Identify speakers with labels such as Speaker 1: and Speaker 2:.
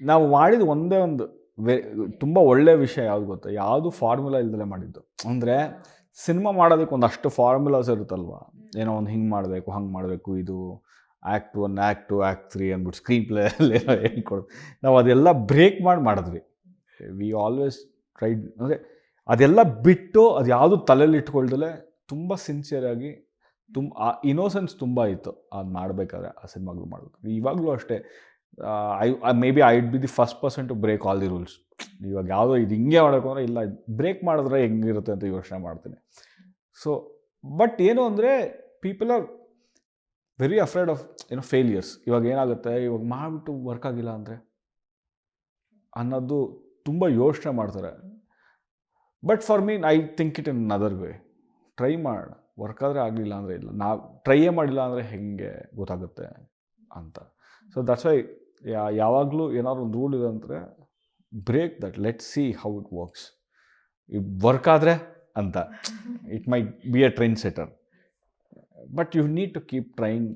Speaker 1: ನಾವು ಮಾಡಿದ ಒಂದೇ ಒಂದು ವೆ ತುಂಬ ಒಳ್ಳೆಯ ವಿಷಯ ಯಾವ್ದು ಗೊತ್ತಾ? ಯಾವುದು ಫಾರ್ಮುಲಾ ಇಲ್ದಲೆ ಮಾಡಿದ್ದು. ಅಂದರೆ ಸಿನಿಮಾ ಮಾಡೋದಕ್ಕೆ ಒಂದಷ್ಟು ಫಾರ್ಮುಲಾಸ್ ಇರುತ್ತಲ್ವ. ಏನೋ ಒಂದು ಹಿಂಗೆ ಮಾಡಬೇಕು, ಹಂಗೆ ಮಾಡಬೇಕು, ಇದು ಆ್ಯಕ್ಟ್ 1, ಆ್ಯಕ್ಟ್ 2, ಆ್ಯಕ್ಟ್ 3 ಅಂದ್ಬಿಟ್ಟು ಸ್ಕ್ರೀನ್ ಪ್ಲೇ ಅಲ್ಲೆಲ್ಲ ಹೇಳ್ಕೊಡೋದು. ನಾವು ಅದೆಲ್ಲ ಬ್ರೇಕ್ ಮಾಡಿದ್ವಿ. ವಿ ಆಲ್ವೇಸ್ ಟ್ರೈಡ್ ಅಂದರೆ ಅದೆಲ್ಲ ಬಿಟ್ಟು ಅದು ಯಾವುದು ತಲೆಯಲ್ಲಿ ಇಟ್ಕೊಳ್ದಲೆ ತುಂಬ ಸಿನ್ಸಿಯರಾಗಿ ಆ ಇನ್ನೋಸೆನ್ಸ್ ತುಂಬ ಇತ್ತು ಅದು ಮಾಡಬೇಕಾದ್ರೆ, ಆ ಸಿನಿಮಾಗಳು ಮಾಡಬೇಕಾದ್ರೆ. ಇವಾಗಲೂ ಅಷ್ಟೇ. Maybe I would be the first person to break all the rules. ಇವಾಗ ಯಾವುದೋ ಇದು ಹಿಂಗೆ ಮಾಡಬೇಕು ಅಂದರೆ ಇಲ್ಲ ಬ್ರೇಕ್ ಮಾಡಿದ್ರೆ ಹೆಂಗಿರುತ್ತೆ ಅಂತ ಯೋಚನೆ ಮಾಡ್ತೀನಿ. ಸೊ ಬಟ್ ಏನು ಅಂದರೆ people are very afraid of failures. ಇವಾಗ ಏನಾಗುತ್ತೆ, ಇವಾಗ ಮಾಡಿಬಿಟ್ಟು ವರ್ಕ್ ಆಗಿಲ್ಲ ಅಂದರೆ ಅನ್ನೋದು ತುಂಬ ಯೋಚನೆ ಮಾಡ್ತಾರೆ. But for me I think it in other way. Try ಮಾಡೋಣ, ವರ್ಕ್ ಆದರೆ ಆಗಲಿಲ್ಲ ಅಂದರೆ ಇಲ್ಲ, ನಾವು ಟ್ರೈಯೇ ಮಾಡಿಲ್ಲ ಅಂದರೆ ಹೆಂಗೆ ಗೊತ್ತಾಗುತ್ತೆ ಅಂತ. ಸೊ ದಟ್ಸ್ ವೈ ಯಾವಾಗಲೂ ಏನಾದ್ರು ಒಂದು ರೂಲ್ ಇದೆ ಅಂದರೆ break that, let see how it works. It work ಆದರೆ ಅಂತ it might be a trend setter, but you need to keep trying